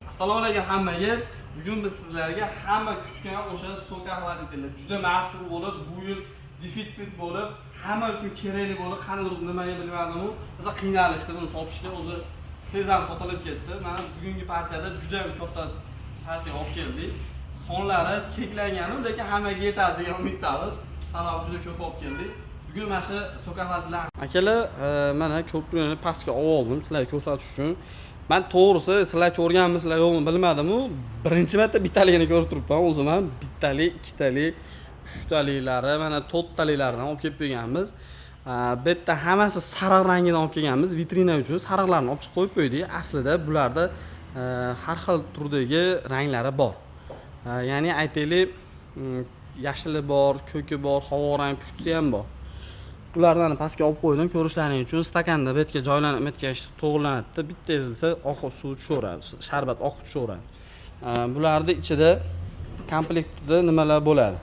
Assalomu alaykum hammaga. Bugun biz sizlarga hamma kutgan o'sha soka xaridlar juda mashhur bo'lib, bu yil defitsit bo'lib, hamma uchun kerakli bo'lib, qanday nimaga bilmadim-u, biza qiynalishdi buni topishga, o'zi tezdan sotilib ketdi. Mana bugungi partiyada juda katta partiya olib keldik. Sonlari cheklangan, lekin hammaga yetadi degan umiddamiz. Sababi juda ko'p olib keldik. Bugun mana shu soka xaridlar. Akalar, mana ko'prikni pastga oldim sizlarga ko'rsatish uchun. Ben to'g'risi sizlar ko'rganmisizlar yo'qmi bilmadim-u, birinchi marta bittaligini ko'rib turibman. O'zim ham bittali, ikkitali, uchtaliklari, mana to'rttalilardan olib kelib qo'yganmiz. Bu yerda hammasi sariq rangidan olib kelganmiz. Vitrina uchun sariqlarni olib chiqib qo'yib qo'ydik. Aslida bularda har xil turdagi ranglari bor. Ya'ni aytaylik, yashili bor, ko'ki bor, havorang, pushti ham bor. Ulardan pastga olib qo'ydim ko'rishlaring uchun. Stakanda bu yerga joylanib, bu yerga to'g'rilanadi. Bitta ezilsa oqib suv tushaveradi, sharbat oqib tushaveradi. Bularning ichida komplektida nimalar bo'ladi?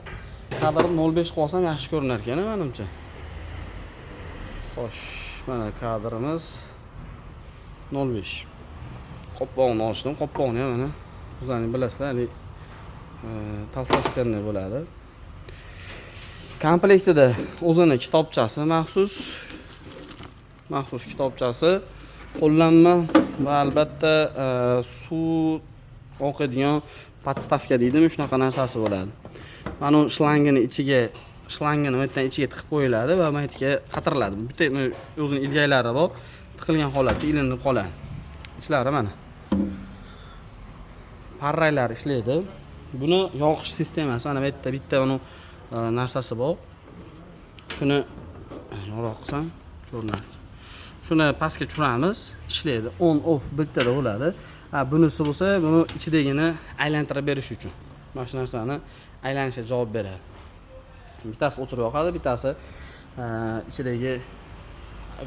Kadr 05 qilib olsam yaxshi ko'rinar ekan, menimcha. Xo'sh, mana kadrimiz 05. Qopqog'ini ochdim. Qopqog'ini ham mana o'zlaringiz bilasizlar, hali talsastsenli bo'ladi. Komplektida o'zini kitobchasi maxsus kitobchasi, qo'llanma va albatta suv oqadigan podstavka deydimi, shunaqa narsasi bo'ladi. Mana shlangini bu yerdan ichiga tiqib qo'yiladi va bu yerga qatiriladi. Bitta o'zining ilgaklari bor, tiqilgan holatda ilinib qoladi. Ichlari mana. Parraylar ishlaydi. Buni yoqish sistemasi mana bu yerda bitta uni narsasi bor. Shuni yo'roq qilsam ko'rinadi. Shuni pastga tushiramiz, ishlaydi. On off bittada bo'ladi. Bunisi bo'lsa, buni ichidagini aylantirib berish uchun. Mana shu narsani aylanishga javob beradi. Bittasi o'chirib yoqadi, bittasi ichidagi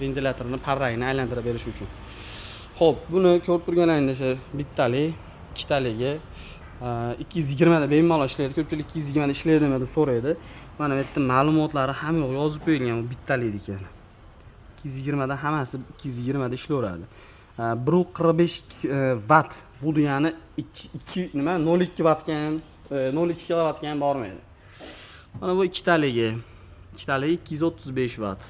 ventilyatorni parragini aylantirib berish uchun. Xo'p, buni ko'rib turganlaringiz bittali, ikkitaligi 220 da bemalol ishlaydi. Ko'pchilik 220 da ishlaydimi deb so'raydi. Mana bu yerda ma'lumotlari ham yo'q, yozib qo'yilgan bu bittalik ekan. 220 da hammasi 220 da ishlayveradi. 145 watt. Bu degani 2 nima 0.2 wattga ham 0.2 kilowattga ham bormaydi. Mana bu ikkitaligi 235 watt.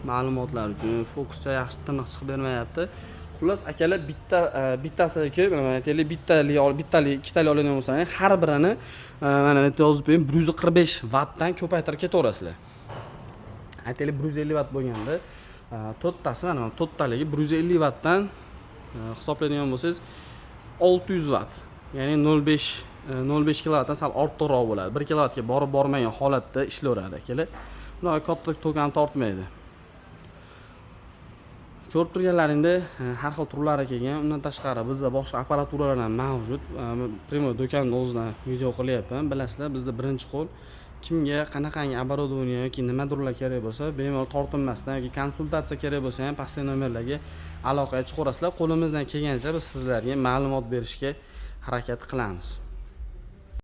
Ma'lumotlar uchun fokuscha yaxshi tiniq chiqib bermayapti. Xullas akalar bittasiga mana aytaylik bittali ikkitali oladigan bo'lsangiz, har birini mana bu yerda yozib qo'ying 145 wattdan ko'paytirib ketaverasizlar. Aytaylik 150 watt bo'lganda to'rttasi mana to'rttaligi 150 wattdan hisoblaydigan bo'lsangiz 600 watt. Ya'ni 0.5 kilowattdan sal ortiqroq bo'ladi. 1 kilowattga borib bormagan holatda ishlayveradi akalar. Bunaqa katta tok ham tortmaydi. Ko'rib turganlaringda har xil turlari kelgan. Undan tashqari bizda boshqa apparaturalar ham mavjud. Primoy do'konning o'zidan video qilyapman. Bilasizlar, bizda birinchi qo'l kimga qanaqangi оборудование yoki nimadirlar kerak bo'lsa, bemalol tortinmasdan yoki konsultatsiya kerak bo'lsa ham pastdagi nomerlarga aloqaga chiqarasizlar. Qo'limizdan kelgancha biz sizlarga ma'lumot berishga harakat qilamiz.